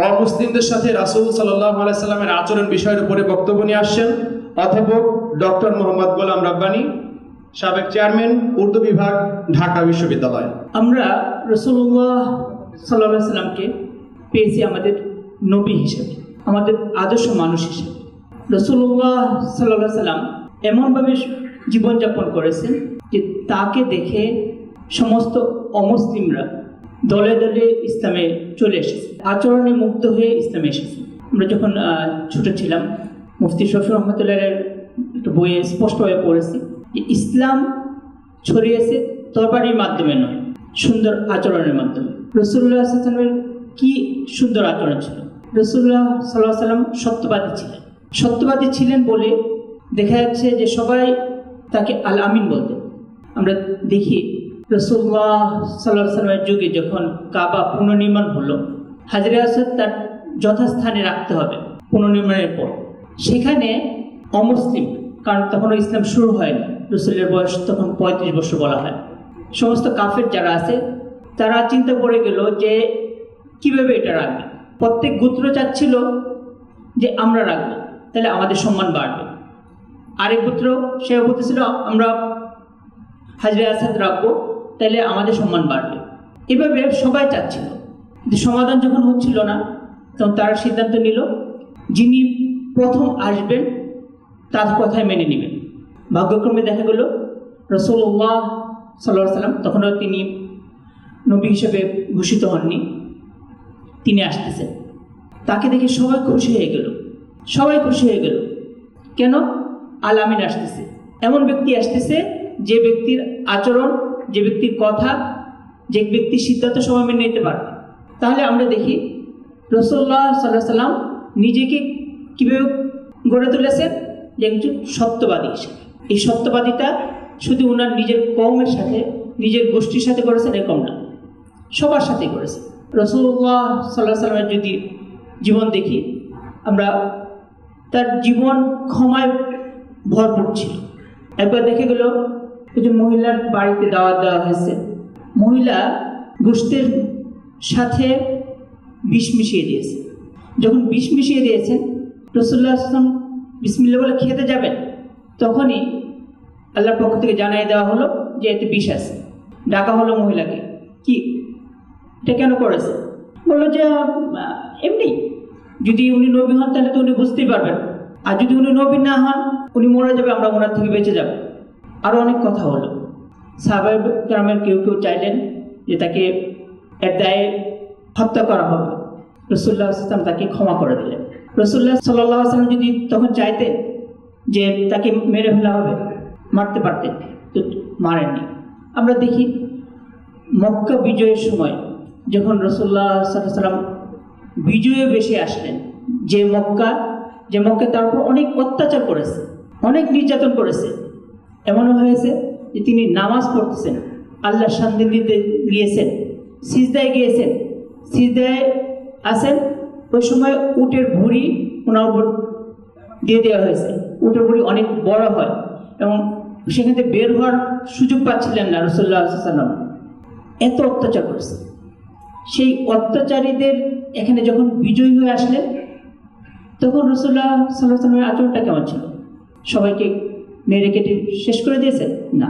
অমুসলিমদের সাথে রাসূল সাল্লাল্লাহু আলাইহি সাল্লামের আচরণ বিষয়ের উপরে বক্তব্য নিয়ে আসছেন অধ্যাপক ডক্টর মোহাম্মদ গোলাম রাব্বানী, সাবেক চেয়ারম্যান, উর্দু বিভাগ, ঢাকা বিশ্ববিদ্যালয়। আমরা রাসূলুল্লাহ সাল্লাল্লাহু আলাইহি সাল্লামকে পেয়েছি আমাদের নবী হিসেবে, আমাদের আদর্শ মানুষ হিসেবে। রাসূলুল্লাহ সাল্লাল্লাহু আলাইহি সাল্লাম এমনভাবে জীবনযাপন করেছেন যে তাকে দেখে সমস্ত অমুসলিমরা দলে দলে ইসলামে চলে এসেছে, আচরণে মুক্ত হয়ে ইসলামে এসেছে। আমরা যখন ছোট ছিলাম, মুফতি শফি রহমতুল্লাহের একটা বইয়ে স্পষ্টভাবে পড়েছি যে ইসলাম ছড়িয়েছে তরবারির মাধ্যমে নয়, সুন্দর আচরণের মাধ্যমে। রাসূলুল্লাহ সাল্লাল্লাহু আলাইহি ওয়াসাল্লামের কি সুন্দর আচরণ ছিল। রাসূলুল্লাহ সাল্লাল্লাহু আলাইহি ওয়াসাল্লাম সত্যবাদী ছিলেন। সত্যবাদী ছিলেন বলে দেখা যাচ্ছে যে সবাই তাকে আল আমিন বলতেন। আমরা দেখি রাসূলুল্লাহ সাল্লাল্লাহু আলাইহি ওয়াসাল্লামের যুগে যখন কাবা পুনর্নির্মাণ হলো, হাজরে আসওয়াদ তার যথাস্থানে রাখতে হবে পুনর্নির্মাণের পর। সেখানে অমুসলিম, কারণ তখনও ইসলাম শুরু হয়নি, রাসূলের বয়স তখন 35 বছর বলা হয়, সমস্ত কাফের যারা আছে তারা চিন্তা করে গেল যে কিভাবে এটা রাখবে। প্রত্যেক গোত্র চাচ্ছিল যে আমরা রাখবো, তাহলে আমাদের সম্মান বাড়বে। আরেক গোত্র সে বলতেছিল আমরা হাজরে আসওয়াদ রাখবো, তাহলে আমাদের সম্মান বাড়বে। এভাবে সবাই চাচ্ছিল, কিন্তু সমাধান যখন হচ্ছিল না, তখন তারা সিদ্ধান্ত নিল যিনি প্রথম আসবেন তার কথাই মেনে নেবেন। ভাগ্যক্রমে দেখা গেল রাসূলুল্লাহ সাল্লাল্লাহু আলাইহি ওয়াসাল্লাম, তখনও তিনি নবী হিসেবে ঘোষিত হননি, তিনি আসতেছেন। তাকে দেখে সবাই খুশি হয়ে গেল, সবাই খুশি হয়ে গেল। কেন? আল আমিন আসতেছে, এমন ব্যক্তি আসতেছে যে ব্যক্তির আচরণ, যে ব্যক্তির কথা, যে ব্যক্তির সিদ্ধান্ত সবাই মেনে নিতে পারবে। তাহলে আমরা দেখি রাসূলুল্লাহ সাল্লাল্লাহু আলাইহি ওয়াসাল্লাম নিজেকে কীভাবে গড়ে তুলেছেন, যে একজন সত্যবাদী হিসেবে। এই সত্যবাদিতা শুধু ওনার নিজের কওমের সাথে, নিজের গোষ্ঠীর সাথে করেছেন এরকম না, সবার সাথে করেছেন। রাসূলুল্লাহ সাল্লাল্লাহু আলাইহি ওয়াসাল্লামের যদি জীবন দেখি আমরা, তার জীবন ক্ষমায় ভরপুর ছিল। একবার দেখে গেল যে মহিলার বাড়িতে দাওয়াত দেওয়া হয়েছে, মহিলা গোশতের সাথে বিষ মিশিয়ে দিয়েছে। যখন বিষ মিশিয়ে দিয়েছেন, রাসূলুল্লাহ সাল্লাল্লাহু আলাইহি ওয়াসাল্লাম বিসমিল্লাহ বলে খেতে যাবেন, তখনই আল্লাহর পক্ষ থেকে জানিয়ে দেওয়া হলো যে এতে বিষ আছে। ডাকা হলো মহিলাকে, কি এটা কেন করেছে? বললো যে এমনি, যদি উনি নবী হন তাহলে তো উনি বুঝতেই পারবেন, আর যদি উনি নবী না হন উনি মরে যাবে, আমরা ওনার থেকে বেঁচে যাব। আরও অনেক কথা হলো। সাহাবায়ে কেরামের কেউ কেউ চাইলেন যে তাকে এর দায়ে হত্যা করা হবে, রাসূলুল্লাহ সাল্লাল্লাহু আলাইহি ওয়াসাল্লাম তাকে ক্ষমা করে দিলেন। রাসূলুল্লাহ সাল্লাল্লাহু আলাইহি ওয়াসাল্লাম যদি তখন চাইতেন যে তাকে মেরে ফেলা হবে, মারতে পারতেন, তো মারেননি। আমরা দেখি মক্কা বিজয়ের সময় যখন রাসূলুল্লাহ সাল্লাল্লাহু আলাইহি ওয়াসাল্লাম বিজয়ে বেশি আসলেন, যে মক্কা তার উপর অনেক অত্যাচার করেছে, অনেক নির্যাতন করেছে। এমনও হয়েছে যে তিনি নামাজ পড়তেছেন, আল্লাহর শান্তি দিতে গিয়েছেন, সিজদায় গিয়েছেন, সিজদায় আসেন, ওই সময় উটের ভুঁড়ি ওনার উপর দিয়ে দেওয়া হয়েছে। উটের ভুঁড়ি অনেক বড় হয় এবং সেখান থেকে বের হওয়ার সুযোগ পাচ্ছিলেন না রাসূলুল্লাহ সাল্লাল্লাহু আলাইহি ওয়াসাল্লাম, এত অত্যাচার করেছে। সেই অত্যাচারীদের এখানে যখন বিজয়ী হয়ে আসলেন, তখন রাসূলুল্লাহ সাল্লাল্লাহু আলাইহি ওয়াসাল্লামের আচরণটা কেমন ছিল? সবাইকে মেরে কেটে শেষ করে দিয়েছেন? না,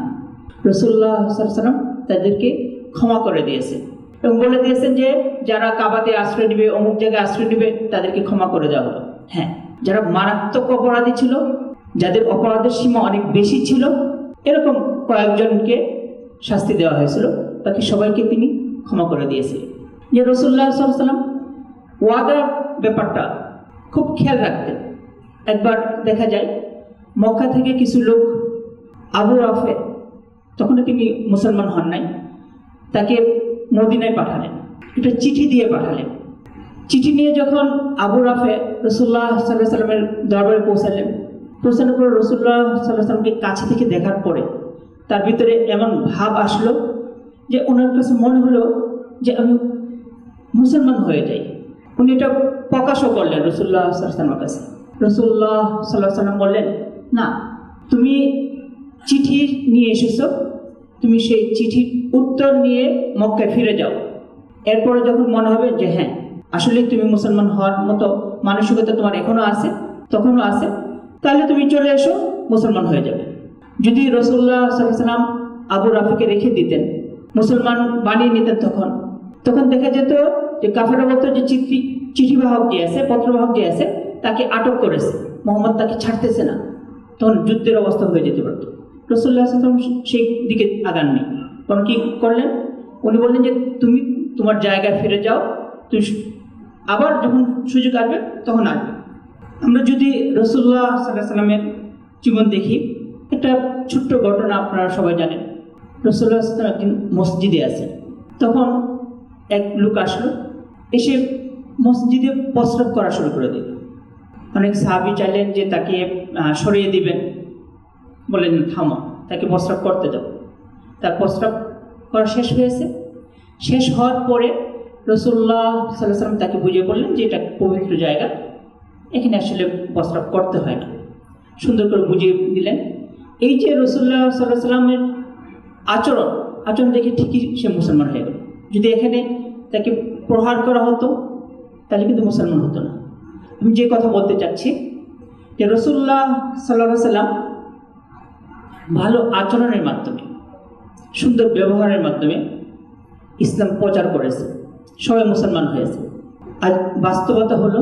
রাসূলুল্লাহ সাল্লাল্লাহু আলাইহি ওয়াসাল্লাম তাদেরকে ক্ষমা করে দিয়েছেন এবং বলে দিয়েছেন যে যারা কাবাতে আশ্রয় নেবে, অমুক জায়গায় আশ্রয় নেবে, তাদেরকে ক্ষমা করে দেওয়া হবে। হ্যাঁ, যারা মারাত্মক অপরাধী ছিল, যাদের অপরাধের সীমা অনেক বেশি ছিল, এরকম কয়েকজনকে শাস্তি দেওয়া হয়েছিল, বাকি সবাইকে তিনি ক্ষমা করে দিয়েছিলেন। যে রাসূলুল্লাহ সাল্লাল্লাহু আলাইহি ওয়াসাল্লাম ওয়াদার ব্যাপারটা খুব খেয়াল রাখতেন। একবার দেখা যায় মক্কা থেকে কিছু লোক আবু রাফে, তখন তিনি মুসলমান হন নাই, তাকে মদিনায় পাঠালেন, একটা চিঠি দিয়ে পাঠালেন। চিঠি নিয়ে যখন আবু রাফে রাসূলুল্লাহ সাল্লাল্লাহু আলাইহি ওয়াসাল্লামের দরবারে পৌঁছানোর পর রাসূলুল্লাহ সাল্লাল্লাহু আলাইহি ওয়াসাল্লামকে কাছে থেকে দেখার পরে তার ভিতরে এমন ভাব আসলো যে ওনার কাছে মনে হলো যে আমি মুসলমান হয়ে যাই। উনি এটা প্রকাশও করলেন রাসূলুল্লাহ সাল্লাল্লাহু আলাইহি ওয়াসাল্লামের কাছে। রাসূলুল্লাহ সাল্লাল্লাহু আলাইহি ওয়াসাল্লাম বললেন, না, তুমি চিঠি নিয়ে এসেছো, তুমি সেই চিঠির উত্তর নিয়ে মক্কায় ফিরে যাও। এরপরে যখন মনে হবে যে হ্যাঁ আসলে তুমি মুসলমান হওয়ার মতো মানসিকতা তোমার এখনো আছে, তখনও আছে, তাহলে তুমি চলে এসো, মুসলমান হয়ে যাবে। যদি রাসূলুল্লাহ সাল্লাল্লাহু আলাইহি ওয়াসাল্লাম আবু রাফিকে রেখে দিতেন, মুসলমান বানিয়ে নিতেন, তখন দেখা যেত যে কাফেররা বলতো যে চিঠিবাহক যে আছে, পত্রবাহক যে আছে, তাকে আটক করেছে, মোহাম্মদ তাকে ছাড়তেছে না, তখন যুদ্ধের অবস্থা হয়ে যেতে পারত। রাসূলুল্লাহ সাল্লাল্লাহু আলাইহি ওয়াসাল্লাম সেই দিকে আগাননি, তখন কি করলেন? উনি বললেন যে তুমি তোমার জায়গায় ফিরে যাও, তুমি আবার যখন সুযোগ আসবে তখন আসবে। আমরা যদি রাসূলুল্লাহ সাল্লাল্লাহু আলাইহি ওয়াসাল্লামের জীবন দেখি, একটা ছোট্ট ঘটনা আপনারা সবাই জানেন। রাসূলুল্লাহ সাল্লাল্লাহু আলাইহি ওয়াসাল্লাম একদিন মসজিদে আছেন, তখন এক লোক আসলো, এসে মসজিদে প্রস্রাব করা শুরু করে দিল। অনেক সাহাবী চাইলেন যে তাকে সরিয়ে দিবেন, বললেন থামো, তাকে প্রস্রাব করতে দাও। তার প্রস্রাব করা শেষ হয়েছে। শেষ হওয়ার পরে রাসূলুল্লাহ সাল্লাল্লাহু আলাইহি ওয়াসাল্লাম তাকে বুঝিয়ে বললেন যে এটা পবিত্র জায়গা, এখানে আসলে প্রস্রাব করতে হয় না, সুন্দর করে বুঝিয়ে দিলেন। এই যে রাসূলুল্লাহ সাল্লাল্লাহু আলাইহি ওয়াসাল্লামের আচরণ দেখে ঠিকই সে মুসলমান হয়ে গেল। যদি এখানে তাকে প্রহার করা হতো তাহলে কিন্তু মুসলমান হতো না। আমি যে কথা বলতে চাচ্ছি যে রাসূলুল্লাহ সাল্লাল্লাহু আলাইহি ওয়াসাল্লাম ভালো আচরণের মাধ্যমে, সুন্দর ব্যবহারের মাধ্যমে ইসলাম প্রচার করেছে, সবাই মুসলমান হয়েছে। আজ বাস্তবতা হলো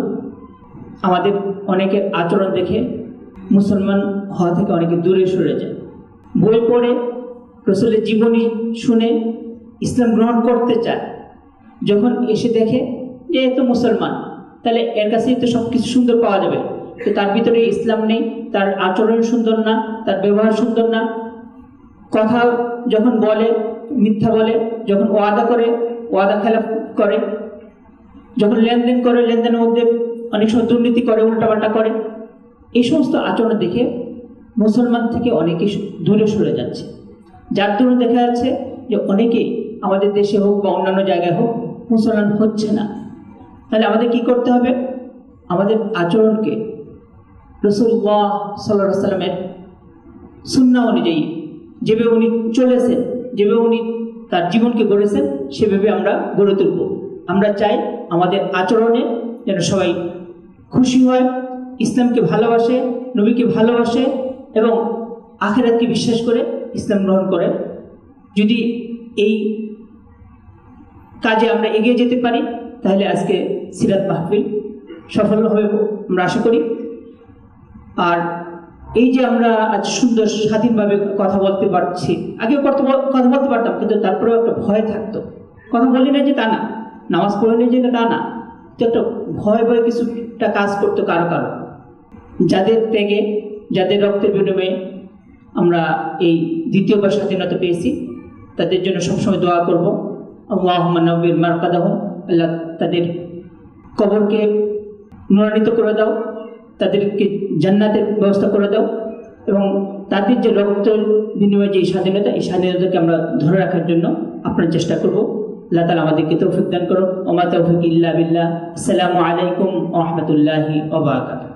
আমাদের অনেকের আচরণ দেখে মুসলমান হওয়া থেকে অনেকে দূরে সরে যায়। বই পড়ে রাসূলের জীবনী শুনে ইসলাম গ্রহণ করতে চায়, যখন এসে দেখে যে এ তো মুসলমান, তাহলে এর কাছেই তো সব কিছু সুন্দর পাওয়া যাবে, তো তার ভিতরে ইসলাম নেই, তার আচরণ সুন্দর না, তার ব্যবহার সুন্দর না, কথা যখন বলে মিথ্যা বলে, যখন ওয়াদা করে ওয়াদা খেলাফ করে, যখন লেনদেন করে লেনদেনের মধ্যে অনেক সময় দুর্নীতি করে, উল্টাপাল্টা করে। এই সমস্ত আচরণ দেখে মুসলমান থেকে অনেকে দূরে সরে যাচ্ছে, যার জন্য দেখা যাচ্ছে যে অনেকেই আমাদের দেশে হোক বা অন্যান্য জায়গায় হোক মুসলমান হচ্ছে না। তাহলে আমাদের কি করতে হবে? আমাদের আচরণকে রাসূলুল্লাহ সাল্লাল্লাহু আলাইহি ওয়াসাল্লামের সুন্নাহ অনুযায়ী, যেভাবে উনি চলেছেন, যেভাবে উনি তার জীবনকে গড়েছেন, সেভাবে আমরা গড়ে তুলব। আমরা চাই আমাদের আচরণে যেন সবাই খুশি হয়, ইসলামকে ভালোবাসে, নবীকে ভালোবাসে এবং আখিরাতকে বিশ্বাস করে ইসলাম গ্রহণ করে। যদি এই কাজে আমরা এগিয়ে যেতে পারি তাহলে আজকে সিরাত মাহফিল সফল হবে আমরা আশা করি। আর এই যে আমরা আজ সুন্দর স্বাধীনভাবে কথা বলতে পারছি, আগেও কথা বলতে পারতাম, কিন্তু তারপরেও একটা ভয় থাকতো। কথা বলি না যে তা না, নামাজ পড়ে নেই যে তা না, তো একটা ভয় কিছুটা কাজ করতো কারো। যাদের ত্যাগে, যাদের রক্তের বিনিময়ে আমরা এই দ্বিতীয়বার স্বাধীনতা পেয়েছি, তাদের জন্য সবসময় দোয়া করব। আল্লাহুম্মা নব্বির মারকাদাহুম, আল্লাহ তাদের কবরকে নূরান্বিত করে দাও, তাদেরকে জান্নাতের ব্যবস্থা করে দাও, এবং তাদের যে রক্ত বিনিময়ে যে স্বাধীনতা, এই স্বাধীনতাকে আমরা ধরে রাখার জন্য আপনার চেষ্টা করব। আল্লাহ তাআলা আমাদেরকে তৌফিক দান করো। ওয়া মা তাওফিক ইল্লা বিল্লাহ। আসসালামু আলাইকুম ওয়া রাহমাতুল্লাহি ওয়া বারাকাতুহু।